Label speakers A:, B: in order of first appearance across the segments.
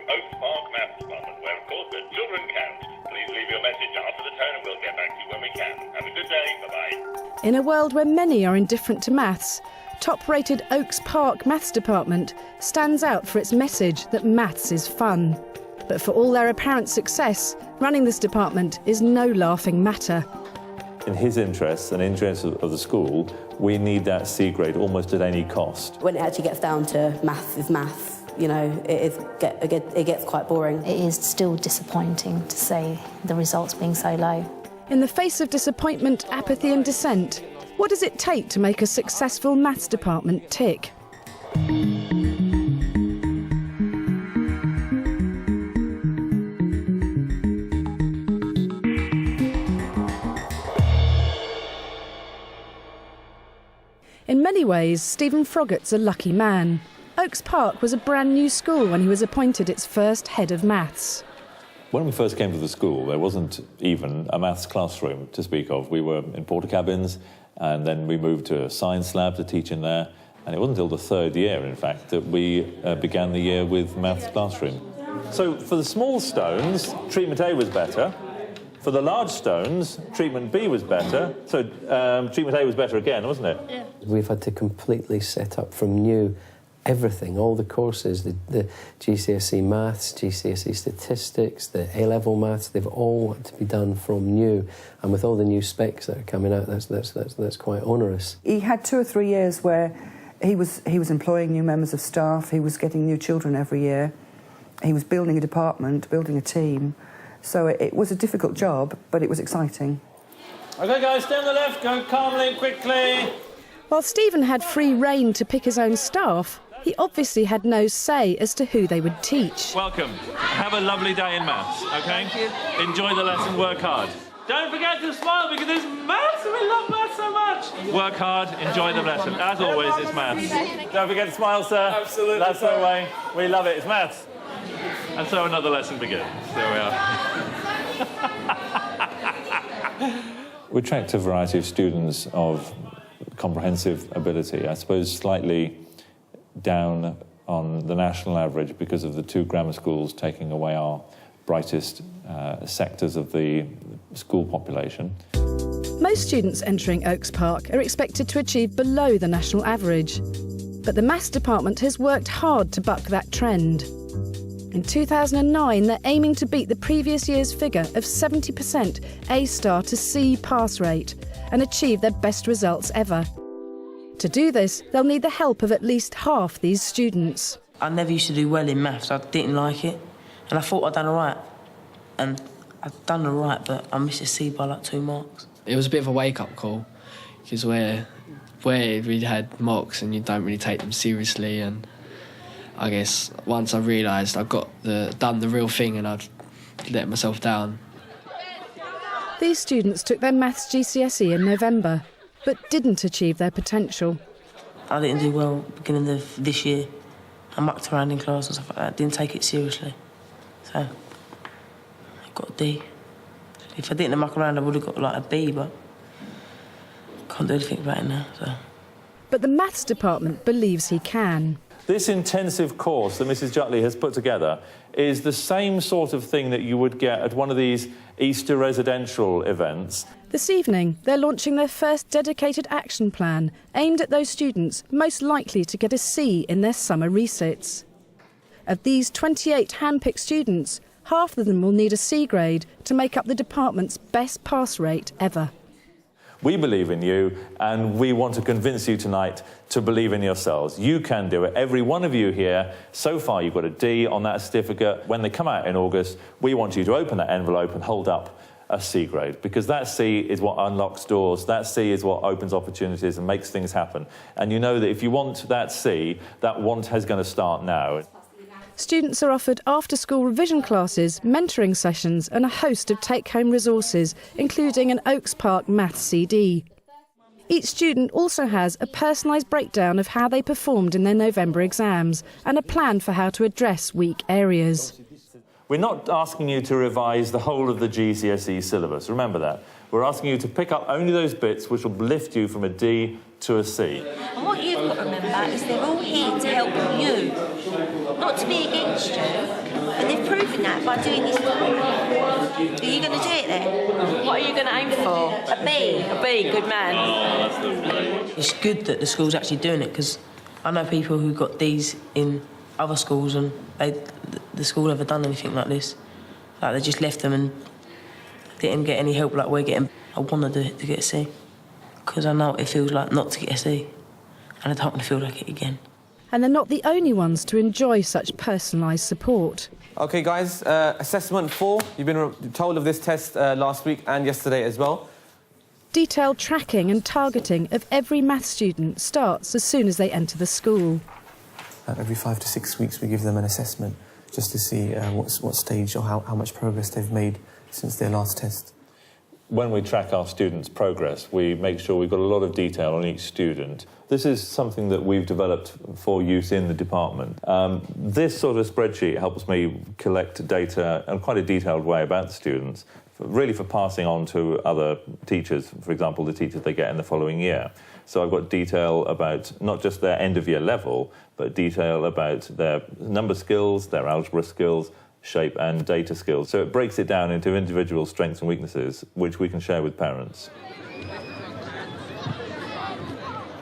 A: Oak Park Maths Department, where, of course, the children count. Please leave your message after the tone and we'll get back to you when we can. Have a good day. Bye-bye.
B: In a world where many are indifferent to maths, top-rated Oaks Park Maths Department stands out for its message that maths is fun. But for all their apparent success, running this department is no laughing matter.
C: In his interests and interests of the school, we need that C grade almost at any cost.
D: When it actually gets down to maths is maths, you know, it gets quite boring.
E: It is still disappointing to see the results being so low.
B: In the face of disappointment, apathy and dissent, what does it take to make a successful maths department tick? In many ways, Stephen Froggatt's a lucky man. Oaks Park was a brand new school when he was appointed its first head of maths.
C: When we first came to the school, there wasn't even a maths classroom to speak of. We were in porta cabins, and then we moved to a science lab to teach in there. And it wasn't until the third year, in fact, that we began the year with maths classroom. So for the small stones, treatment A was better. For the large stones, treatment B was better. So treatment A was better again, wasn't it?
F: Yeah. We've had to completely set up from new everything, all the courses, the GCSE maths, GCSE statistics, the A-level maths, they've all had to be done from new. And with all the new specs that are coming out, that's quite onerous.
G: He had 2 or 3 years where he was employing new members of staff, he was getting new children every year, he was building a department, building a team. So it was a difficult job, but it was exciting.
C: OK, guys, stay on the left, go calmly, quickly.
B: While Stephen had free rein to pick his own staff, he obviously had no say as to who they would teach.
C: Welcome. Have a lovely day in maths, OK? Thank you. Enjoy the lesson, work hard. Don't forget to smile because it's maths, we love maths so much. Work hard, enjoy the lesson. As always, it's maths. Don't forget to smile, sir.
F: Absolutely.
C: That's the way. We love it, it's maths. And so another lesson begins. There we are. We attract a variety of students of comprehensive ability, I suppose slightly down on the national average because of the 2 grammar schools taking away our brightest sectors of the school population.
B: Most students entering Oaks Park are expected to achieve below the national average. But the maths department has worked hard to buck that trend. In 2009, they're aiming to beat the previous year's figure of 70% A-star to C pass rate and achieve their best results ever. To do this, they'll need the help of at least half these students.
H: I never used to do well in maths. I didn't like it, and I thought I'd done all right. And I'd done all right, but I missed a C by like 2 marks.
I: It was a bit of a wake-up call, because where we had mocks and you don't really take them seriously, and I guess once I realised I'd done the real thing and I'd let myself down.
B: These students took their maths GCSE in November, but didn't achieve their potential.
H: I didn't do well beginning of this year. I mucked around in class and stuff like that, didn't take it seriously. So I got a D. If I didn't muck around, I would have got like a B, but I can't do anything about it now. So.
B: But the maths department believes he can.
C: This intensive course that Mrs. Jutley has put together is the same sort of thing that you would get at one of these Easter residential events.
B: This evening, they're launching their first dedicated action plan aimed at those students most likely to get a C in their summer resits. Of these 28 hand-picked students, half of them will need a C grade to make up the department's best pass rate ever.
C: We believe in you, and we want to convince you tonight to believe in yourselves. You can do it. Every one of you here, so far you've got a D on that certificate. When they come out in August, we want you to open that envelope and hold up a C grade, because that C is what unlocks doors. That C is what opens opportunities and makes things happen. And you know that if you want that C, that want is going to start now.
B: Students are offered after-school revision classes, mentoring sessions and a host of take-home resources, including an Oaks Park maths CD. Each student also has a personalised breakdown of how they performed in their November exams and a plan for how to address weak areas.
C: We're not asking you to revise the whole of the GCSE syllabus, remember that. We're asking you to pick up only those bits which will lift you from a D to a C.
J: And what you've got to remember is they're all here to help you, not to be against you. And they've proven that by doing this work. Are you going to do it then?
H: What are you going to aim for?
J: A B.
H: A B, good man. It's good that the school's actually doing it, because I know people who got D's in other schools and the school never done anything like this. Like, they just left them and didn't get any help like we're getting. I want to do it to get a C, because I know what it feels like not to get a C, and I don't want to feel like it again.
B: And they're not the only ones to enjoy such personalised support.
K: OK, guys, assessment 4. You've been told of this test last week and yesterday as well.
B: Detailed tracking and targeting of every maths student starts as soon as they enter the school.
K: Every 5 to 6 weeks we give them an assessment just to see what stage or how much progress they've made since their last test.
C: When we track our students' progress, we make sure we've got a lot of detail on each student. This is something that we've developed for use in the department. This sort of spreadsheet helps me collect data in quite a detailed way about the students, really for passing on to other teachers, for example, the teachers they get in the following year. So I've got detail about not just their end-of-year level, but detail about their number skills, their algebra skills, shape and data skills. So it breaks it down into individual strengths and weaknesses, which we can share with parents.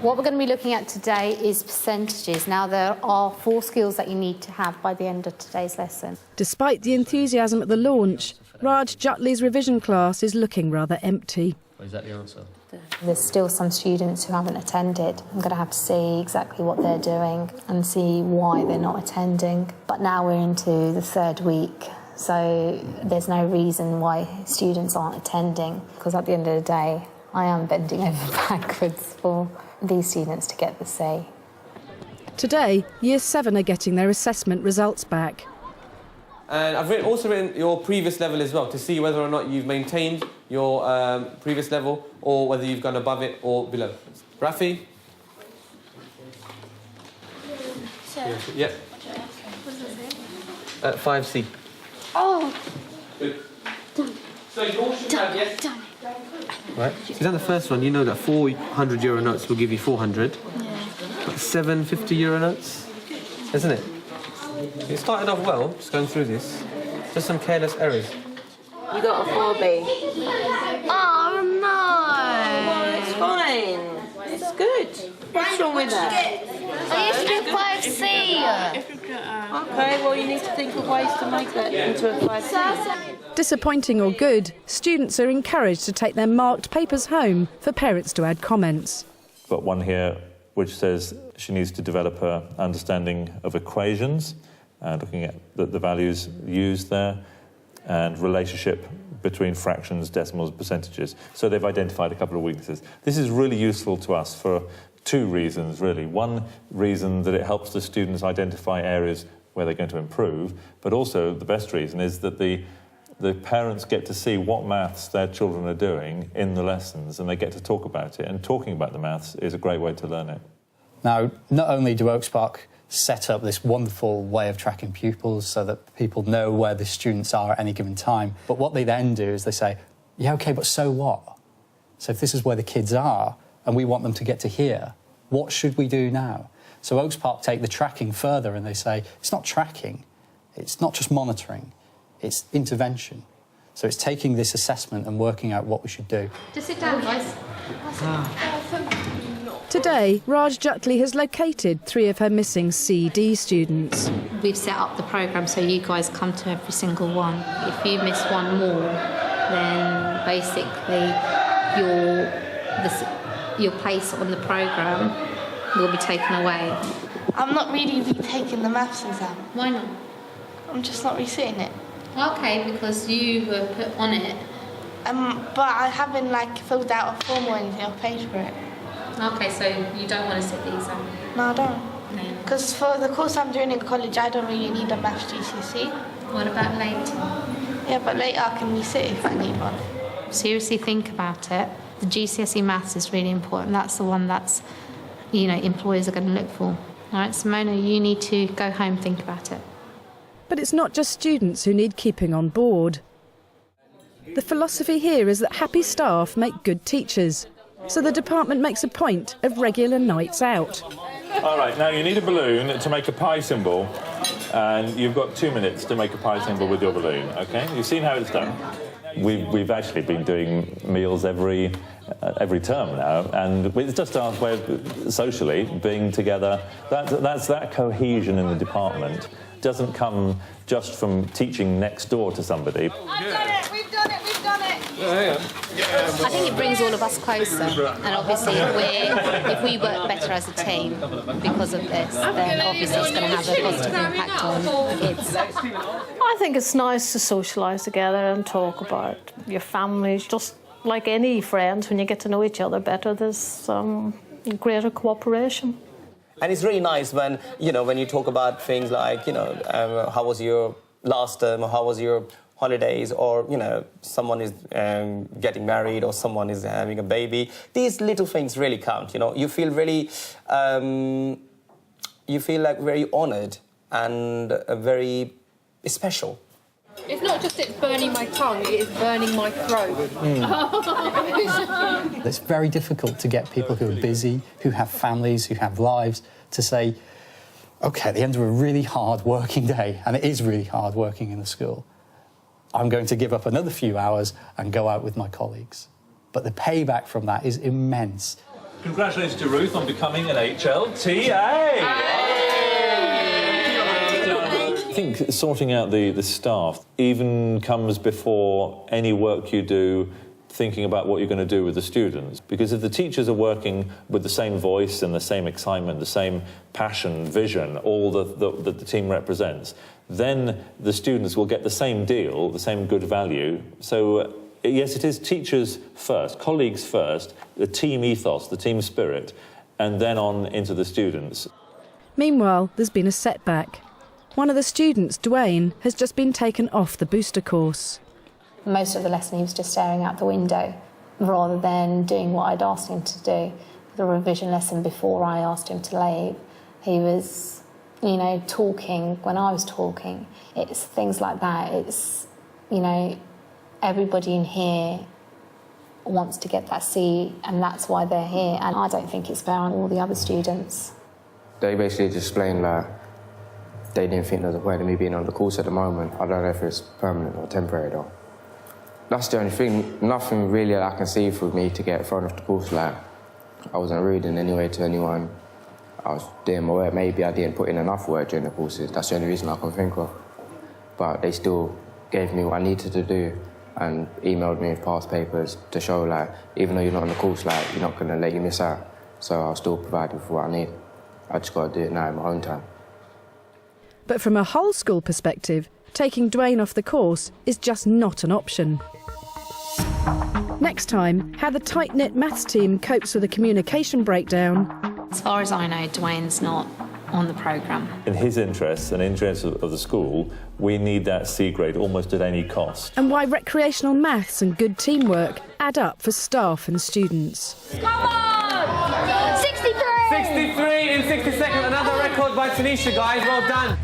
E: What we're going to be looking at today is percentages. Now, there are 4 skills that you need to have by the end of today's lesson.
B: Despite the enthusiasm at the launch, Raj Jutli's revision class is looking rather empty.
L: Is that the answer?
E: There's still some students who haven't attended. I'm going to have to see exactly what they're doing and see why they're not attending. But now we're into the 3rd week, so there's no reason why students aren't attending, because at the end of the day, I am bending over backwards for these students to get the C.
B: Today, Year 7 are getting their assessment results back.
K: And I've also written your previous level as well, to see whether or not you've maintained your previous level or whether you've gone above it or below. Rafi? Yeah. 5C.
J: Oh.
K: Good. So you all should have, yes? Right. So you've done the first one, you know that €400 notes will give you 400.
J: Yeah.
K: But €750 notes, isn't it? You started off well, just going through this. Just some careless errors.
H: You got a 4B.
J: Oh, no.
H: Well, it's fine. It's good. What's wrong with that?
J: I used to get 5C.
H: OK, well, you need to think of ways to make that into a 5C.
B: Disappointing or good, students are encouraged to take their marked papers home for parents to add comments.
C: Got one here which says she needs to develop her understanding of equations, looking at the values used there, and relationship between fractions, decimals, percentages. So they've identified a couple of weaknesses. This is really useful to us for 2 reasons, really. One reason that it helps the students identify areas where they're going to improve, but also the best reason is that the parents get to see what maths their children are doing in the lessons, and they get to talk about it, and talking about the maths is a great way to learn it.
L: Now, not only do Oaks Park set up this wonderful way of tracking pupils so that people know where the students are at any given time, but what they then do is they say, yeah, OK, but so what? So if this is where the kids are and we want them to get to here, what should we do now? So Oaks Park take the tracking further and they say, it's not tracking, it's not just monitoring, it's intervention. So it's taking this assessment and working out what we should do.
E: Just sit down, guys.
B: Today, Raj Jutli has located 3 of her missing CD students.
E: We've set up the programme so you guys come to every single one. If you miss one more, then basically your place on the programme will be taken away.
J: I'm not really retaking the maths exam.
E: Why not?
J: I'm just not resitting it.
E: OK, because you were put on it.
J: But I haven't filled out a form or anything. I've paid for it.
E: OK, so you don't want to sit the exam?
J: No, I don't. Because for the course I'm doing in college, I don't really need a maths GCSE.
E: What about later?
J: Yeah, but later I can resit if I need one.
E: Seriously think about it. The GCSE maths is really important. That's the one that's, employers are going to look for. All right, Simona, you need to go home, think about it.
B: But it's not just students who need keeping on board. The philosophy here is that happy staff make good teachers. So the department makes a point of regular nights out.
C: All right, now you need a balloon to make a pi symbol. and you've got 2 minutes to make a pi symbol with your balloon, OK? You've seen how it's done. We've actually been doing meals every term now, and it's just our way of socially being together. That's that cohesion in the department doesn't come just from teaching next door to somebody.
J: I've done it! We've done it! We've done it!
E: I think it brings all of us closer, and obviously if we work better as a team because of this, then obviously it's going to have a positive impact on kids.
M: I think it's nice to socialise together and talk about your families. Just like any friends, when you get to know each other better, there's greater cooperation.
N: And it's really nice when, when you talk about things like, how was your last term, or how was your holidays, or, someone is getting married, or someone is having a baby. These little things really count, You feel really, you feel like very honoured and very special.
O: It's not just it's burning my tongue, it is burning my throat.
L: It's very difficult to get people who are busy, who have families, who have lives, to say, OK, at the end of a really hard working day, and it is really hard working in the school, I'm going to give up another few hours and go out with my colleagues. But the payback from that is immense.
C: Congratulations to Ruth on becoming an HLTA! I think sorting out the staff even comes before any work you do thinking about what you're going to do with the students. Because if the teachers are working with the same voice and the same excitement, the same passion, vision, all that the team represents, then the students will get the same deal, the same good value. So, yes, it is teachers first, colleagues first, the team ethos, the team spirit, and then on into the students.
B: Meanwhile, there's been a setback. One of the students, Dwayne, has just been taken off the booster course.
E: Most of the lesson he was just staring out the window rather than doing what I'd asked him to do. The revision lesson before I asked him to leave, he was, talking when I was talking. It's things like that. It's, everybody in here wants to get that C, and that's why they're here. And I don't think it's fair on all the other students.
P: They basically just explained that they didn't think there was a point of me being on the course at the moment. I don't know if it's permanent or temporary though. That's the only thing. Nothing really I can see for me to get thrown off the course. Like, I wasn't rude in any way to anyone. I was doing my work. Maybe I didn't put in enough work during the courses. That's the only reason I can think of. But they still gave me what I needed to do and emailed me with past papers to show, like, even though you're not on the course, like, you're not going to let you miss out. So I'll still provide you for what I need. I just got to do it now in my own time.
B: But from a whole school perspective, taking Dwayne off the course is just not an option. Next time, how the tight-knit maths team copes with a communication breakdown.
E: As far as I know, Dwayne's not on the programme.
C: In his interests and interests of the school, we need that C grade almost at any cost.
B: And why recreational maths and good teamwork add up for staff and students.
J: Come on! 63!
K: 63 in 60 seconds. Another record by Tanisha, guys. Well done.